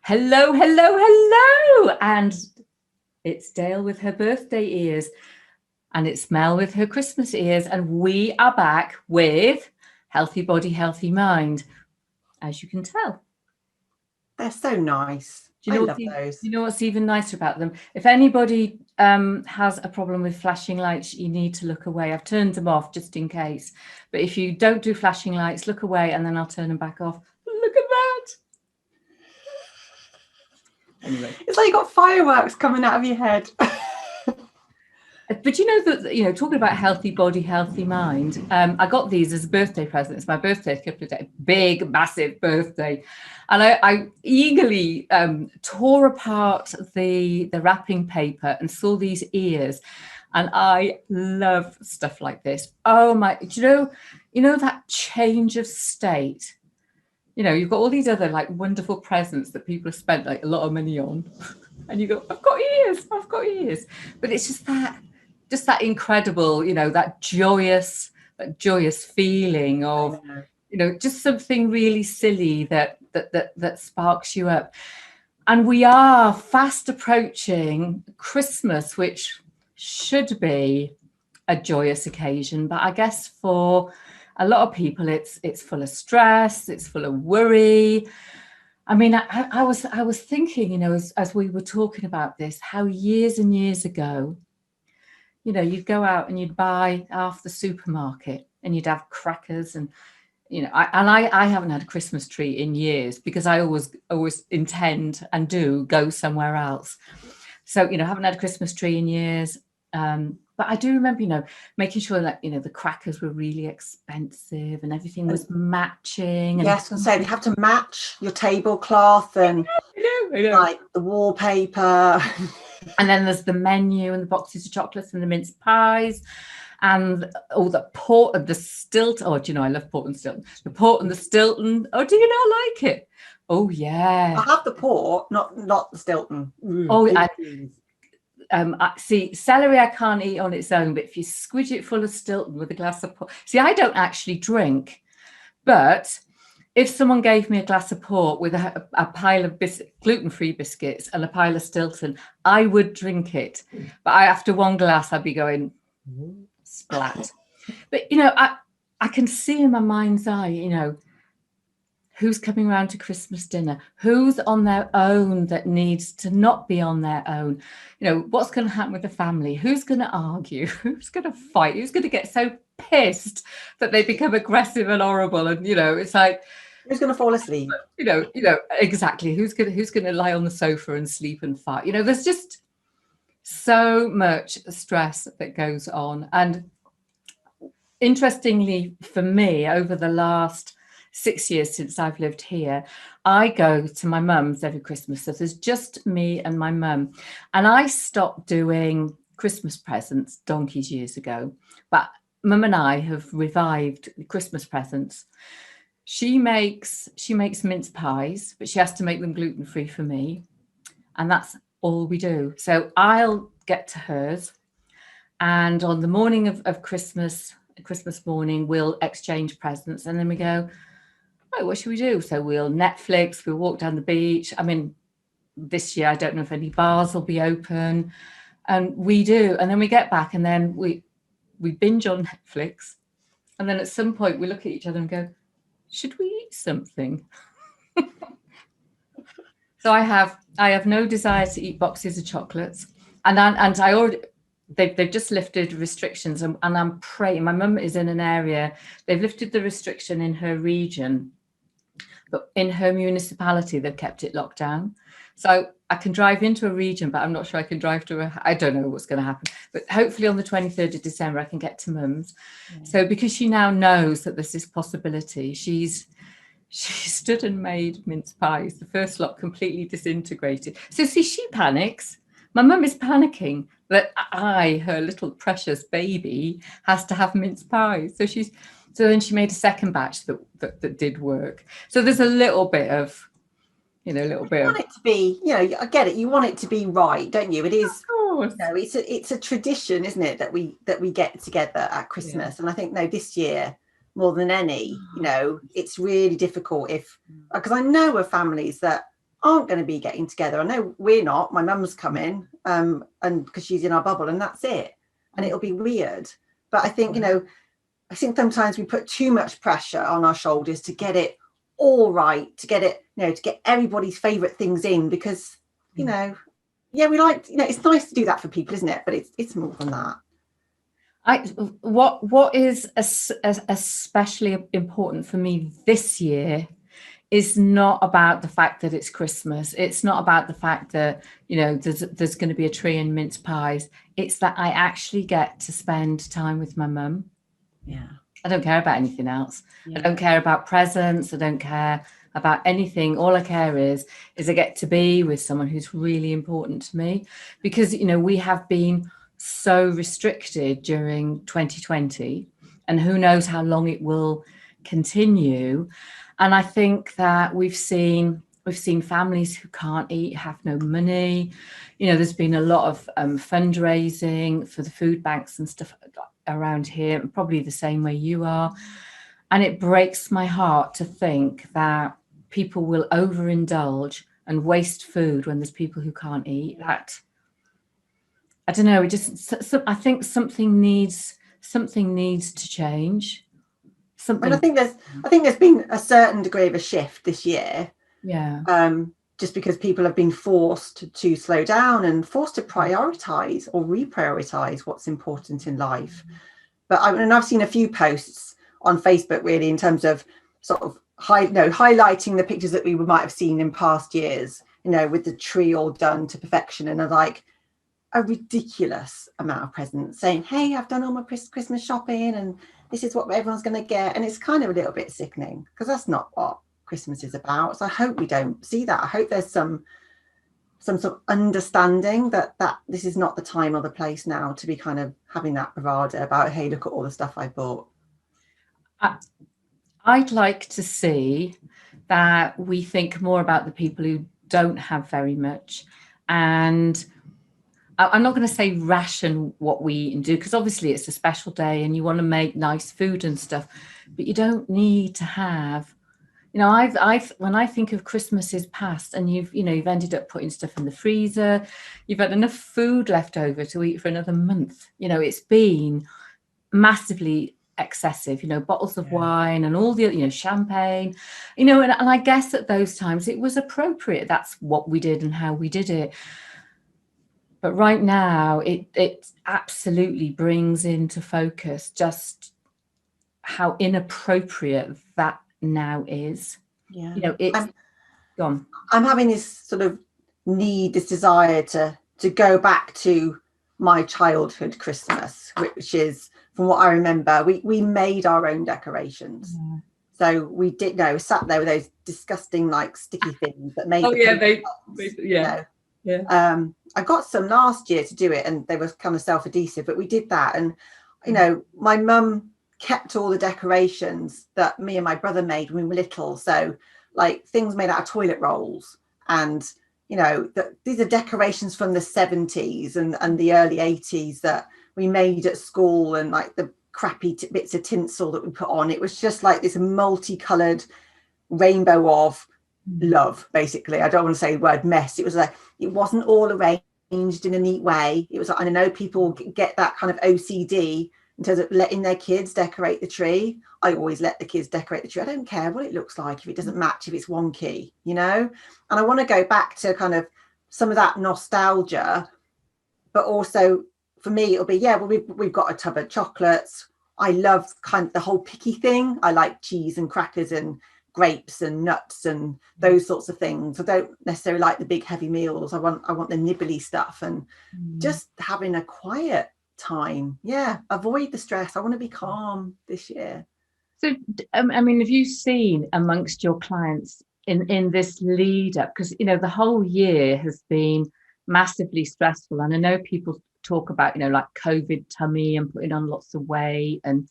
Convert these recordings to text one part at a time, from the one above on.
Hello, hello, hello. And it's Dale with her birthday ears. And it's Mel with her Christmas ears. And we are back with Healthy Body, Healthy Mind, as you can tell. They're so nice. I love those. You know what's even nicer about them? If anybody has a problem with flashing lights, you need to look away. I've turned them off just in case. But if you don't do flashing lights, look away and then I'll turn them back off. Look at that. Anyway, it's like you got fireworks coming out of your head. But you know that, talking about healthy body, healthy mind, I got these as a birthday present. It's my birthday, a couple of days, big, massive birthday. And I eagerly tore apart the wrapping paper and saw these ears. And I love stuff like this. Oh my, you know that change of state? You've got all these other like wonderful presents that people have spent like a lot of money on. And you go, I've got ears. But it's just that incredible, that joyous feeling of, just something really silly that sparks you up. And we are fast approaching Christmas, which should be a joyous occasion. But I guess for a lot of people, it's full of stress, it's full of worry. I mean, I was thinking, as we were talking about this, how years and years ago, you'd go out and you'd buy half the supermarket and you'd have crackers and, I haven't had a Christmas tree in years because I always intend and do go somewhere else. So, haven't had a Christmas tree in years. But I do remember, making sure that, the crackers were really expensive and everything was matching. And yes, and so you have to match your tablecloth and I know. Like the wallpaper. And then there's the menu and the boxes of chocolates and the mince pies and all the port and the Stilton. Oh, do you know, I love port and Stilton. The port and the Stilton. Oh, do you not like it? Oh, yeah. I have the port, not the Stilton. Oh, see, celery I can't eat on its own, but if you squidge it full of Stilton with a glass of port. See, I don't actually drink, but if someone gave me a glass of port with a pile of gluten-free biscuits and a pile of Stilton, I would drink it. But after one glass, I'd be going, splat. But, I can see in my mind's eye, who's coming around to Christmas dinner, who's on their own that needs to not be on their own, what's going to happen with the family, who's going to argue, who's going to fight, who's going to get so pissed that they become aggressive and horrible. And, it's like, who's going to fall asleep? Exactly. Who's going to lie on the sofa and sleep and fight? There's just so much stress that goes on. And interestingly, for me, over the last 6 years since I've lived here, I go to my mum's every Christmas. So there's just me and my mum. And I stopped doing Christmas presents donkeys years ago. But mum and I have revived Christmas presents. She makes mince pies, but she has to make them gluten-free for me. And that's all we do. So I'll get to hers. And on the morning of Christmas morning, we'll exchange presents. And then we go, oh, what should we do? So we'll Netflix, we'll walk down the beach. I mean, this year, I don't know if any bars will be open. And we do. And then we get back and then we binge on Netflix. And then at some point we look at each other and go, should we eat something? So I have no desire to eat boxes of chocolates. And I already, they've just lifted restrictions and I'm praying. My mum is in an area, they've lifted the restriction in her region, but in her municipality, they've kept it locked down. So I can drive into a region, but I'm not sure I can drive to I don't know what's going to happen. But hopefully on the 23rd of December, I can get to mum's. Yeah. So because she now knows that there's this possibility, she stood and made mince pies. The first lot completely disintegrated. So see, she panics. My mum is panicking that her little precious baby, has to have mince pies. So then she made a second batch that did work. So there's a little bit of, you want it to be, I get it. You want it to be right, don't you? It is, it's a tradition, isn't it, that we get together at Christmas. Yeah. And I think this year more than any, it's really difficult because I know of families that aren't going to be getting together. I know we're not. My mum's coming, and because she's in our bubble, and that's it. And it'll be weird. But I think, I think sometimes we put too much pressure on our shoulders to get it all right, to get it, to get everybody's favourite things in, because, we like, it's nice to do that for people, isn't it? But it's more than that. What is especially important for me this year is not about the fact that it's Christmas. It's not about the fact that, there's going to be a tree and mince pies. It's that I actually get to spend time with my mum. Yeah. I don't care about anything else. Yeah. I don't care about presents. I don't care about anything. All I care is I get to be with someone who's really important to me, because, we have been so restricted during 2020, and who knows how long it will continue. And I think that we've seen families who can't eat, have no money. There's been a lot of fundraising for the food banks and stuff around here, probably the same way you are. And it breaks my heart to think that people will overindulge and waste food when there's people who can't eat. That, I don't know, I think something needs to change. And I think there's been a certain degree of a shift this year. Yeah. Just because people have been forced to slow down and forced to prioritize or reprioritize what's important in life. But I've seen a few posts on Facebook, really, in terms of sort of highlighting the pictures that we might have seen in past years, with the tree all done to perfection, and a ridiculous amount of presents, saying, hey, I've done all my Christmas shopping and this is what everyone's going to get. And it's kind of a little bit sickening, because that's not what Christmas is about. So I hope we don't see that. I hope there's some sort of understanding that this is not the time or the place now to be kind of having that bravado about, hey, look at all the stuff I bought. I'd like to see that we think more about the people who don't have very much. And I'm not going to say ration what we eat and do, because obviously it's a special day and you want to make nice food and stuff, but you don't need to have, I've when I think of Christmases past, and you've ended up putting stuff in the freezer, you've had enough food left over to eat for another month. It's been massively excessive, bottles of wine and all the, champagne, and I guess at those times it was appropriate. That's what we did and how we did it. But right now, it absolutely brings into focus just how inappropriate that now is. Yeah, it's gone. I'm having this sort of this desire to go back to my childhood Christmas, which is, from what I remember, we made our own decorations. Yeah. So we did sat there with those disgusting sticky things that made. I got some last year to do it, and they were kind of self-adhesive, but we did that. And my mum kept all the decorations that me and my brother made when we were little, so things made out of toilet rolls, and these are decorations from the 70s and the early 80s that we made at school, and the crappy bits of tinsel that we put on. It was just this multicolored rainbow of love, basically. I don't want to say the word mess. It was it wasn't all arranged in a neat way. It was I know people get that kind of OCD in terms of letting their kids decorate the tree. I always let the kids decorate the tree. I don't care what it looks like if it doesn't match, if it's wonky, and I want to go back to kind of some of that nostalgia. But also for me, it'll be we've got a tub of chocolates. I love kind of the whole picky thing. I like cheese and crackers and grapes and nuts and those sorts of things. I don't necessarily like the big heavy meals. I want the nibbly stuff, and just having a quiet time. Avoid the stress. I want to be calm this year. So have you seen amongst your clients in this lead up, because the whole year has been massively stressful, and I know people talk about COVID tummy and putting on lots of weight, and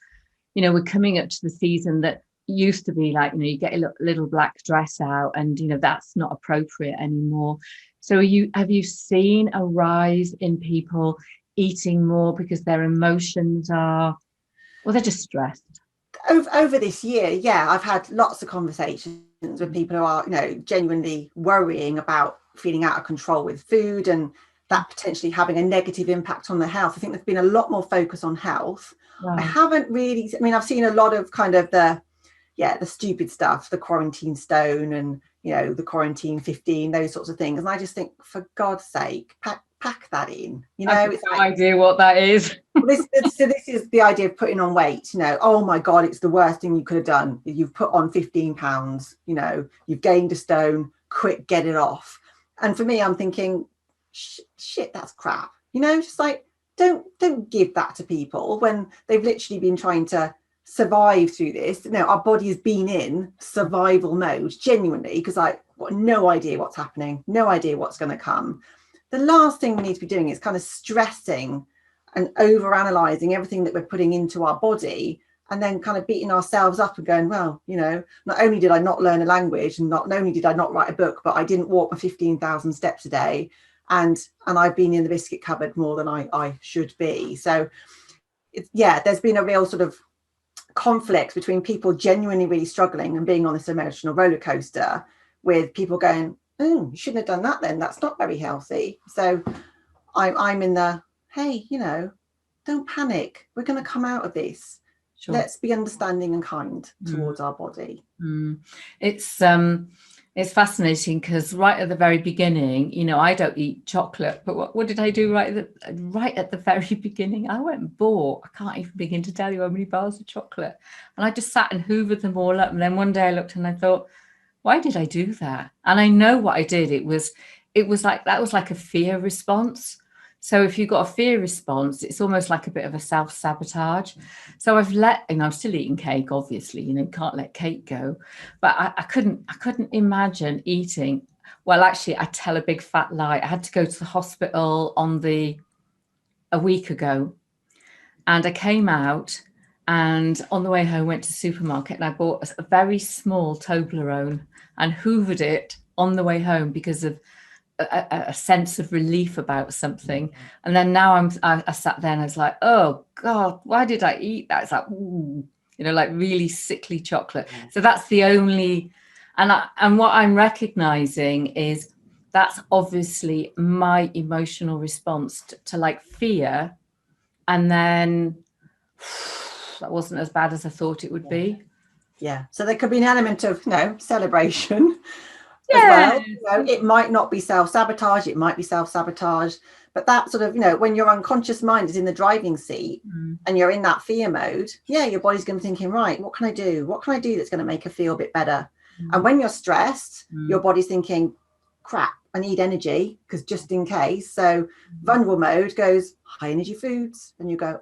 we're coming up to the season that used to be you get a little black dress out, and that's not appropriate anymore. So have you seen a rise in people eating more because their emotions are, well, they're just stressed? Over this year, I've had lots of conversations with people who are, genuinely worrying about feeling out of control with food and that potentially having a negative impact on their health. I think there's been a lot more focus on health. Wow. I haven't really, I've seen a lot of kind of the stupid stuff, the quarantine stone and, the quarantine 15, those sorts of things. And I just think, for God's sake, pack that in. I have no idea what that is. this is the idea of putting on weight. Oh my God, it's the worst thing you could have done. You've put on 15 pounds, you've gained a stone, quick, get it off. And for me, I'm thinking, shit, that's crap. Just like, don't give that to people when they've literally been trying to survive through this. Our body has been in survival mode, genuinely, because I've got no idea what's happening, no idea what's going to come. The last thing we need to be doing is kind of stressing and over-analysing everything that we're putting into our body and then kind of beating ourselves up and going, well, not only did I not learn a language and not only did I not write a book, but I didn't walk my 15,000 steps a day and I've been in the biscuit cupboard more than I should be. So, there's been a real sort of conflict between people genuinely really struggling and being on this emotional roller coaster with people going, oh, you shouldn't have done that then, that's not very healthy. So I'm in the, hey, don't panic, we're going to come out of this. Sure. Let's be understanding and kind towards our body. It's fascinating because right at the very beginning, I don't eat chocolate, but what did I do right at the very beginning? I went and bought, I can't even begin to tell you how many bars of chocolate. And I just sat and hoovered them all up. And then one day I looked and I thought, why did I do that? And I know what I did. It was like, that was like a fear response. So if you've got a fear response, it's almost like a bit of a self-sabotage. So I'm still eating cake, obviously, can't let cake go. But I couldn't imagine eating. Well, actually, I tell a big fat lie. I had to go to the hospital a week ago. And I came out and on the way home, went to the supermarket and I bought a very small Toblerone and hoovered it on the way home because of a sense of relief about something. And then now I sat there and I was like, oh God, why did I eat that? It's like, ooh, like really sickly chocolate. So that's the only, and what I'm recognizing is that's obviously my emotional response to like fear. And then that wasn't as bad as I thought it would be. Yeah. So there could be an element of, celebration. As well. It might not be self-sabotage, it might be self-sabotage, but that sort of, when your unconscious mind is in the driving seat and you're in that fear mode, your body's going to be thinking, right, what can I do that's going to make her feel a bit better? And when you're stressed, your body's thinking, crap, I need energy, because just in case. So vulnerable mode goes high energy foods and you go,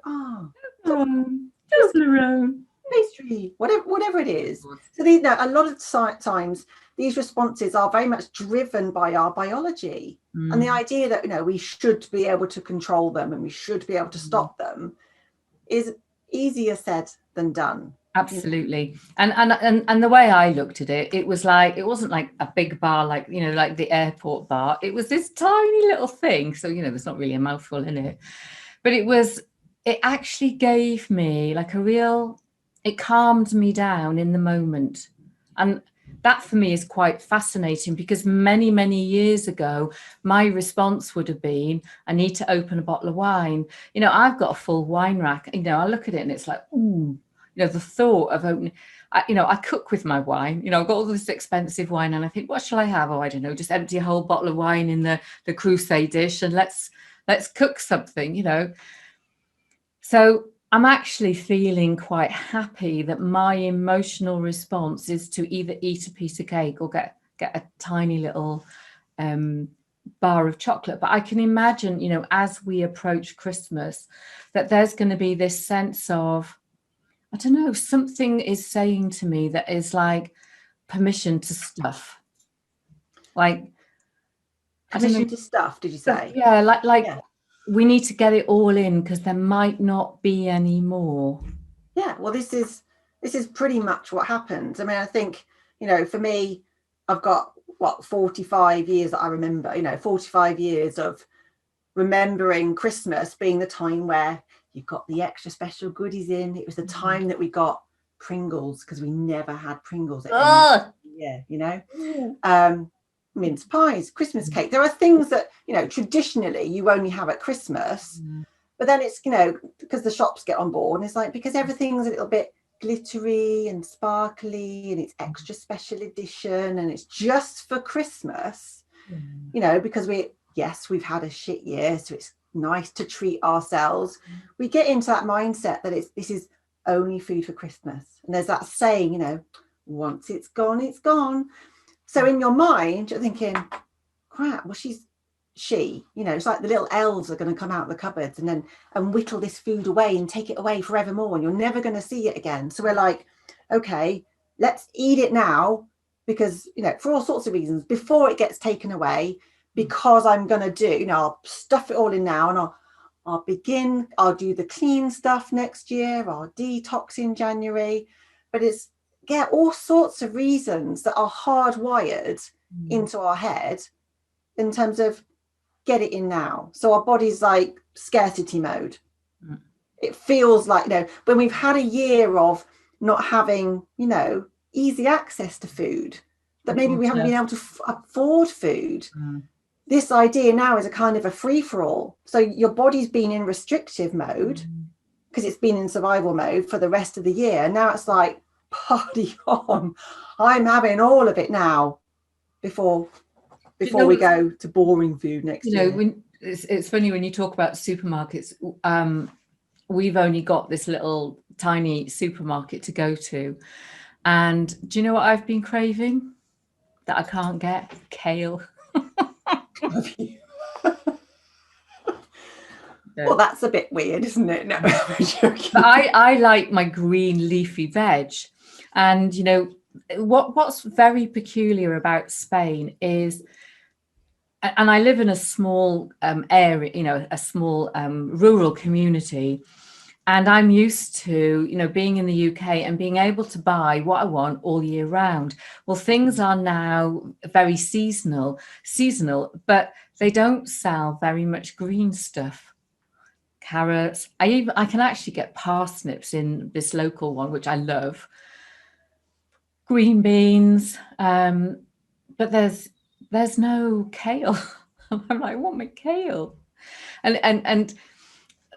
pastry, whatever it is. So a lot of times these responses are very much driven by our biology and the idea that we should be able to control them and we should be able to stop them is easier said than done. Absolutely. And the way I looked at it, it wasn't like a big bar like like the airport bar. It was this tiny little thing, so there's not really a mouthful in it, but it actually gave me like it calmed me down in the moment. And that for me is quite fascinating because many, many years ago, my response would have been, I need to open a bottle of wine. I've got a full wine rack. I look at it and it's like, ooh, the thought of opening, I cook with my wine. I've got all this expensive wine and I think, what shall I have? Oh, I don't know, just empty a whole bottle of wine in the crusade dish and let's cook something, So I'm actually feeling quite happy that my emotional response is to either eat a piece of cake or get a tiny little bar of chocolate. But I can imagine, as we approach Christmas, that there's going to be this sense of, I don't know, something is saying to me that is like permission to stuff. Like permission to stuff, did you say? Yeah, we need to get it all in because there might not be any more. Yeah, well, this is pretty much what happens. I think, for me, I've got 45 years that I remember, 45 years of remembering Christmas being the time where you got the extra special goodies in. It was the time that we got Pringles because we never had Pringles at year, you know. Mince pies, Christmas cake. There are things that, you know, traditionally you only have at Christmas, but then it's, you know, because the shops get on board and it's like, because everything's a little bit glittery and sparkly and it's extra special edition and it's just for Christmas, you know, because we've had a shit year, so it's nice to treat ourselves. We get into that mindset that this is only food for Christmas. And there's that saying, you know, once it's gone, it's gone. So in your mind, you're thinking, crap, well, she, you know, it's like the little elves are going to come out of the cupboards and whittle this food away and take it away forevermore, and you're never going to see it again. So we're like, okay, let's eat it now, because, you know, for all sorts of reasons, before it gets taken away, because I'm going to do, you know, I'll stuff it all in now, and I'll do the clean stuff next year, I'll detox in January. But it's, yeah, all sorts of reasons that are hardwired into our head in terms of get it in now. So our body's like scarcity mode. It feels like, you know, when we've had a year of not having, you know, easy access to food, that maybe we haven't been able to afford food. This idea now is a kind of a free-for-all. So your body's been in restrictive mode because it's been in survival mode for the rest of the year. And now it's like, party on, I'm having all of it now before we go to boring food next year. When it's funny when you talk about supermarkets, we've only got this little tiny supermarket to go to, and do you know what I've been craving that I can't get? Kale. Well, that's a bit weird, isn't it? No, I'm joking. But I like my green leafy veg. And, you know, what's very peculiar about Spain is, and I live in a small area, you know, a small rural community, and I'm used to, you know, being in the UK and being able to buy what I want all year round. Well, things are now very seasonal, but they don't sell very much green stuff. Carrots. I can actually get parsnips in this local one, which I love. Green beans, but there's no kale. I'm like, I want my kale. And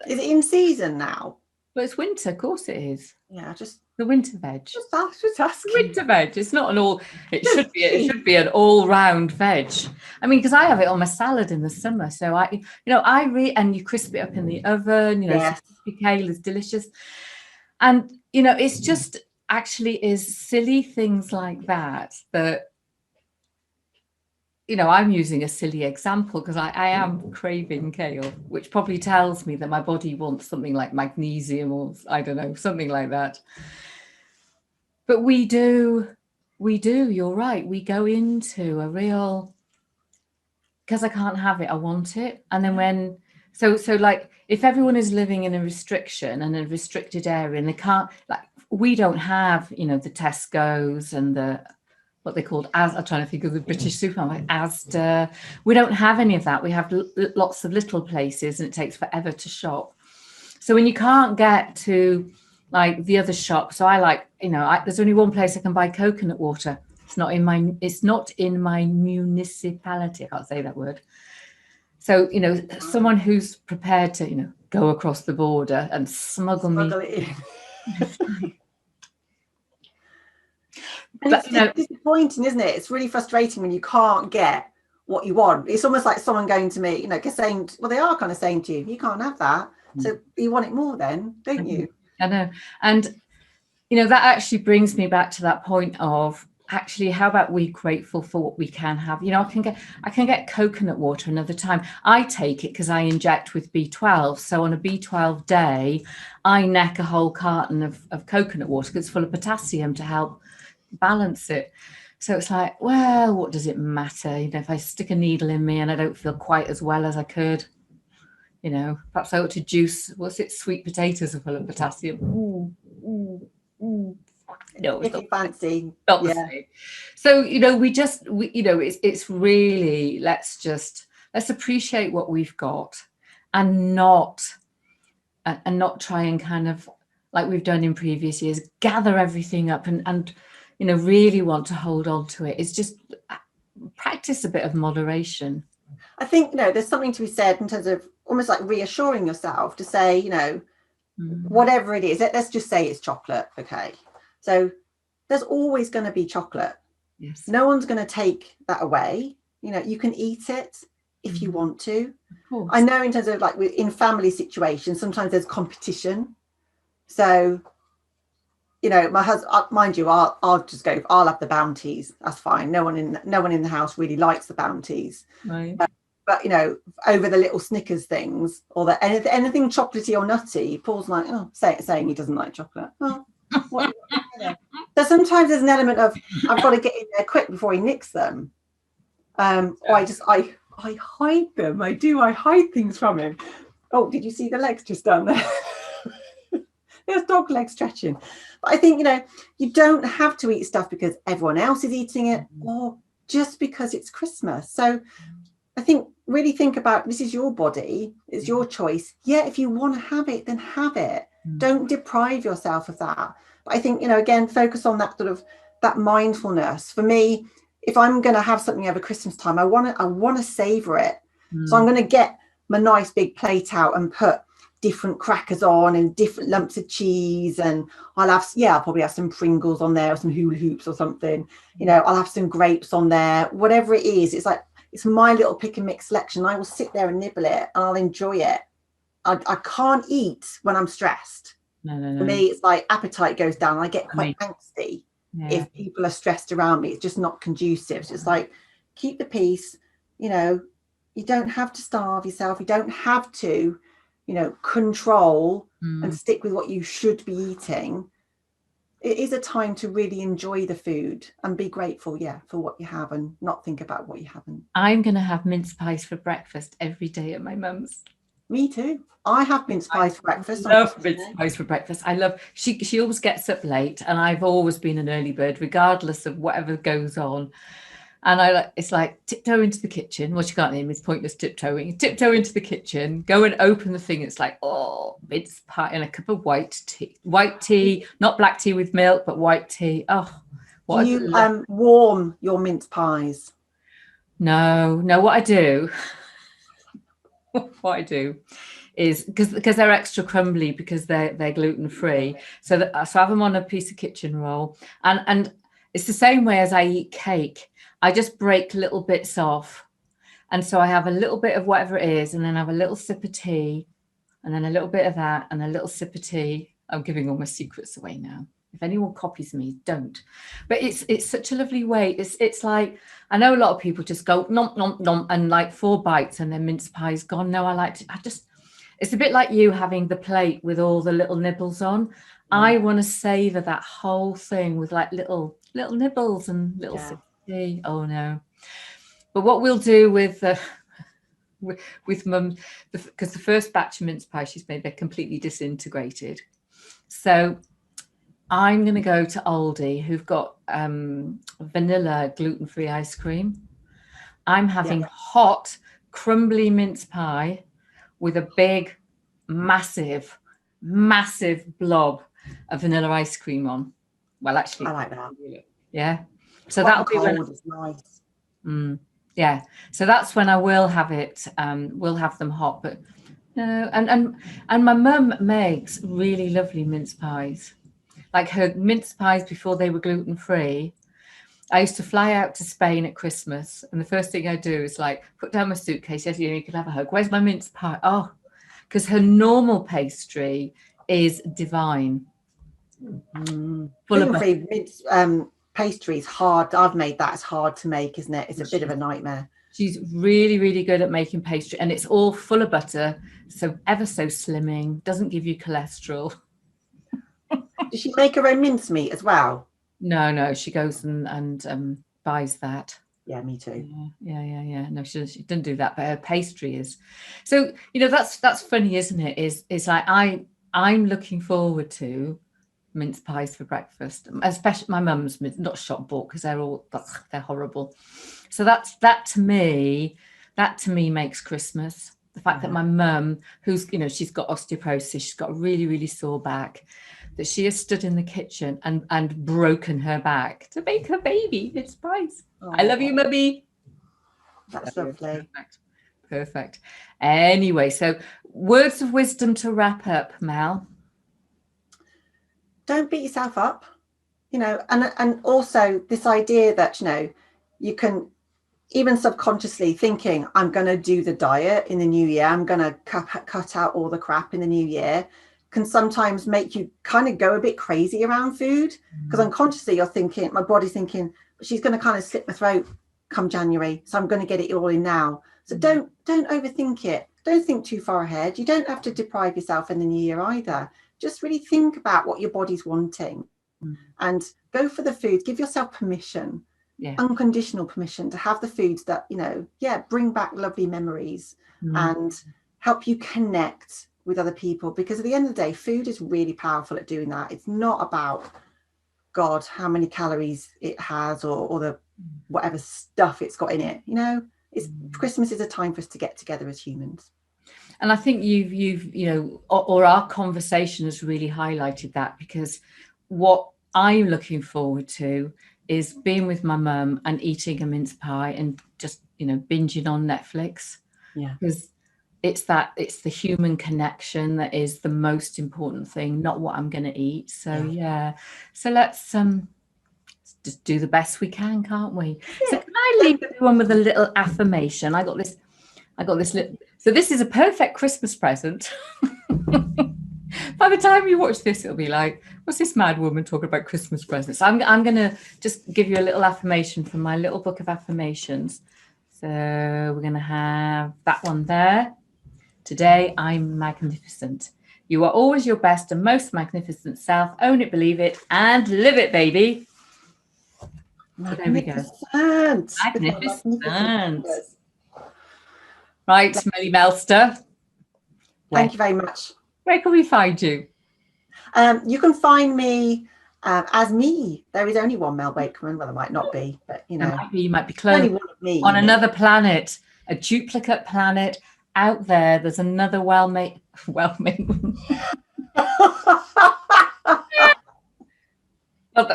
is it in season now? But it's winter, of course it is. Yeah, just the winter veg. Just asking. Winter veg. It's not an all. It should be an all-round veg. I mean, because I have it on my salad in the summer, so and you crisp it up in the oven. You know, yes. kale is delicious, and you know, it's just actually is silly things like that. You know, I'm using a silly example because I am craving kale, which probably tells me that my body wants something like magnesium or I don't know, something like that. But we do, you're right. We go into a real, because I can't have it, I want it. And then so like if everyone is living in a restriction and a restricted area and they can't, like we don't have, you know, the Tesco's and what they called, I'm trying to think of the British supermarket, Asda. We don't have any of that. We have lots of little places and it takes forever to shop. So when you can't get to like the other shop, so I like, you know, there's only one place I can buy coconut water. It's not in my municipality. I can't say that word. So, you know, someone who's prepared to, you know, go across the border and smuggle it in. And it's disappointing, isn't it? It's really frustrating when you can't get what you want. It's almost like someone going to me, you know, saying, well, they are kind of saying to you, you can't have that. So you want it more then, don't you? I know. And, you know, that actually brings me back to that point of actually, how about we grateful for what we can have? You know, I can get coconut water another time. I take it because I inject with B12. So on a B12 day, I neck a whole carton of coconut water because it's full of potassium to help balance it. So it's like, well, what does it matter? You know, if I stick a needle in me and I don't feel quite as well as I could, you know, perhaps I ought to juice, sweet potatoes are full of potassium. No, if you fancy. Not the same. So, you know, you know, it's really, let's appreciate what we've got and not try and kind of, like we've done in previous years, gather everything up and really want to hold on to it, is just practice a bit of moderation. I think, there's something to be said in terms of almost like reassuring yourself to say, whatever it is, let's just say it's chocolate. Okay. So there's always going to be chocolate. Yes. No one's going to take that away. You can eat it if you want to. I know in terms of like in family situations, sometimes there's competition. So, my husband, mind you, I'll just go, I'll have the Bounties. That's fine. No one in the house really likes the Bounties. Right. But over the little Snickers things or anything chocolatey or nutty, Paul's like, saying he doesn't like chocolate. Oh, what? So sometimes there's an element of I've got to get in there quick before he nicks them. Or I hide them. I hide things from him. Oh, did you see the legs just down there? There's dog leg stretching. But I think, you don't have to eat stuff because everyone else is eating it or just because it's Christmas. So I think really think about, this is your body, it's your choice. Yeah, if you want to have it, then have it. Don't deprive yourself of that. But I think, again, focus on that sort of that mindfulness. For me, if I'm going to have something over Christmas time, I want to savor it. So I'm going to get my nice big plate out and put different crackers on and different lumps of cheese, and I'll probably have some Pringles on there or some hula hoops or something. I'll have some grapes on there, whatever it is. It's like, it's my little pick and mix selection. I will sit there and nibble it and I'll enjoy it. I can't eat when I'm stressed. No. For me, it's like appetite goes down. I get quite angsty if people are stressed around me. It's just not conducive. So it's like, keep the peace. You don't have to starve yourself. You don't have to, control and stick with what you should be eating. It is a time to really enjoy the food and be grateful, for what you have and not think about what you haven't. I'm going to have mince pies for breakfast every day at my mum's. Me too. I have mince pies for breakfast. I love mince pies for breakfast. She always gets up late, and I've always been an early bird, regardless of whatever goes on. And it's like tiptoe into the kitchen. Well, she can't hear me. It's pointless tiptoeing. Tiptoe into the kitchen, go and open the thing. It's like, mince pie and a cup of white tea, not black tea with milk, but white tea. Oh, what do you warm your mince pies? No. What I do is because they're extra crumbly because they're gluten free. So I have them on a piece of kitchen roll, and it's the same way as I eat cake. I just break little bits off. And so I have a little bit of whatever it is, and then I have a little sip of tea, and then a little bit of that, and a little sip of tea. I'm giving all my secrets away now. If anyone copies me, don't. But it's such a lovely way. It's like, I know a lot of people just go nom, nom, nom, and like 4 bites and then mince pie's gone. No, it's a bit like you having the plate with all the little nibbles on. I want to savor that whole thing with like little nibbles and little sips of tea. Oh no. But what we'll do with mum, because the first batch of mince pie she's made, they're completely disintegrated. So I'm going to go to Aldi, who've got vanilla gluten-free ice cream. I'm having hot, crumbly mince pie with a big, massive blob of vanilla ice cream on. Well, actually, I like that. Yeah. So that'll be when it's nice. Yeah. So that's when I will have it. We'll have them hot, but no. And my mum makes really lovely mince pies. Like her mince pies before they were gluten-free. I used to fly out to Spain at Christmas, and the first thing I do is like put down my suitcase. Yes, you can have a hug. Where's my mince pie? Oh, because her normal pastry is divine. Gluten-free mince pastry is hard. I've made that. It's hard to make, isn't it? It's a bit of a nightmare. She's really, really good at making pastry, and it's all full of butter, so ever so slimming, doesn't give you cholesterol. Does she make her own mincemeat as well? No, she goes and buys that. Yeah, me too. Yeah. No, she doesn't do that, but her pastry is. So that's funny, isn't it? Is like I'm looking forward to mince pies for breakfast, especially my mum's, not shop bought, because they're horrible. So that to me makes Christmas. The fact that my mum, who's she's got osteoporosis, she's got a really, really sore back, that she has stood in the kitchen and broken her back to make her baby this pies. I love you, Mummy. That's lovely. Perfect. Anyway, so words of wisdom to wrap up, Mel. Don't beat yourself up, you know, and also this idea that, you know, you can even subconsciously thinking, I'm going to do the diet in the new year, I'm going to cut out all the crap in the new year, can sometimes make you kind of go a bit crazy around food, because unconsciously you're thinking, my body's thinking, she's going to kind of slit my throat come January, so I'm going to get it all in now. So don't overthink it. Don't think too far ahead. You don't have to deprive yourself in the new year either. Just really think about what your body's wanting and go for the food. Give yourself permission, unconditional permission to have the foods that, you know, bring back lovely memories and help you connect with other people. Because at the end of the day, food is really powerful at doing that. It's not about, God, how many calories it has or the whatever stuff it's got in it. You know, Christmas is a time for us to get together as humans. And I think you've you know, or our conversation has really highlighted that, because what I'm looking forward to is being with my mum and eating a mince pie and just, you know, binging on Netflix. Yeah. Because it's the human connection that is the most important thing, not what I'm going to eat. So so let's just do the best we can, can't we? So can I leave everyone with a little affirmation? I got this little, so this is a perfect Christmas present. By the time you watch this, it'll be like, what's this mad woman talking about Christmas presents? I'm going to just give you a little affirmation from my little book of affirmations. So we're going to have that one there. Today, I'm magnificent. You are always your best and most magnificent self. Own it, believe it, and live it, baby. Magnificent. So there we go. Magnificent. Right, Smelly Melster. Thank you very much. Where can we find you? You can find me as me. There is only one Mel Wakeman. Well, there might not be, but you know, you might be cloned on another planet, a duplicate planet out there. There's another well-made. Well,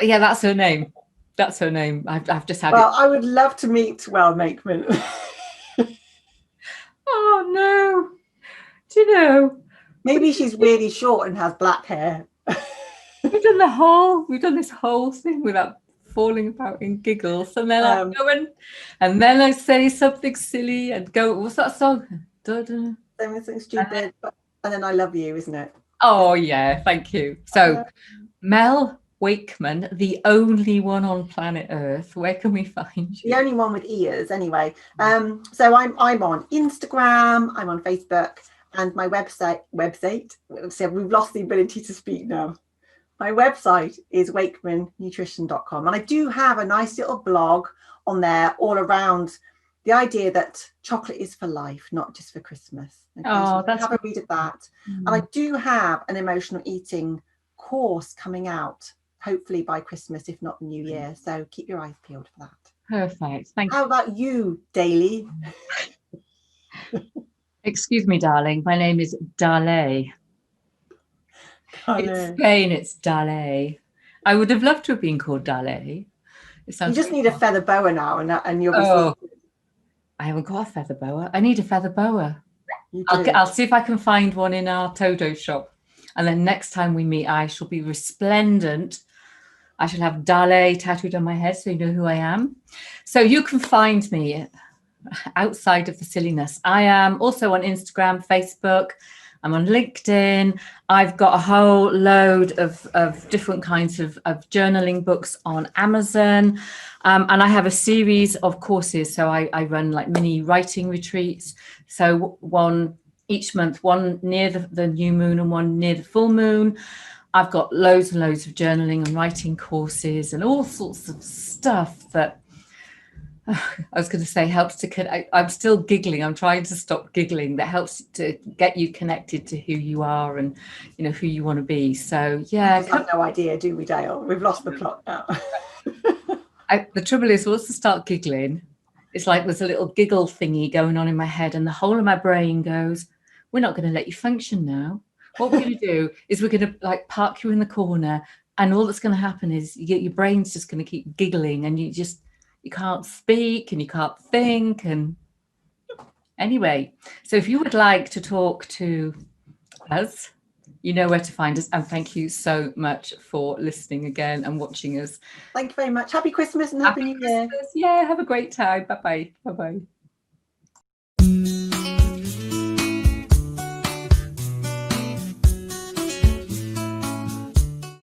yeah, that's her name. That's her name. I've just had. Well, I would love to meet Mel Wakeman. Oh no! Do you know? Maybe she's really short and has black hair. We've done this whole thing without falling about in giggles, and then I go and then I say something silly and go, what's that song? Something stupid, and then I love you, isn't it? Oh yeah, thank you. So Mel Wakeman, the only one on planet Earth. Where can we find you? The only one with ears, anyway. So I'm on Instagram, I'm on Facebook, and my website. So we've lost the ability to speak now. My website is wakemannutrition.com, and I do have a nice little blog on there all around the idea that chocolate is for life, not just for Christmas. Okay? So that's have a read of that. And I do have an emotional eating course coming out, hopefully by Christmas, if not the New Year. So keep your eyes peeled for that. Perfect. Thank you. How about you, Darley? Excuse me, darling. My name is Darley. In Spain, it's Darley. I would have loved to have been called Darley. You just need a feather boa now, and you'll be sorted. I haven't got a feather boa. I need a feather boa. I'll see if I can find one in our Todo shop. And then next time we meet, I shall be resplendent. I shall have Darley tattooed on my head so you know who I am. So you can find me outside of the silliness. I am also on Instagram, Facebook. I'm on LinkedIn. I've got a whole load of different kinds of journaling books on Amazon. And I have a series of courses. So I run like mini writing retreats. So one each month, one near the new moon and one near the full moon. I've got loads and loads of journaling and writing courses and all sorts of stuff that I was going to say helps to connect. I'm still giggling. I'm trying to stop giggling. That helps to get you connected to who you are and, you know, who you want to be. So, yeah. We have no idea, do we, Dale? We've lost the plot now. The trouble is, once I start giggling, it's like there's a little giggle thingy going on in my head and the whole of my brain goes, we're not going to let you function now. What we're going to do is we're going to like park you in the corner, and all that's going to happen is your brain's just going to keep giggling, and you can't speak and you can't think. And anyway, so if you would like to talk to us, you know where to find us. And thank you so much for listening again and watching us. Thank you very much. Happy Christmas and Happy New Year. Yeah, have a great time. Bye-bye. Bye-bye.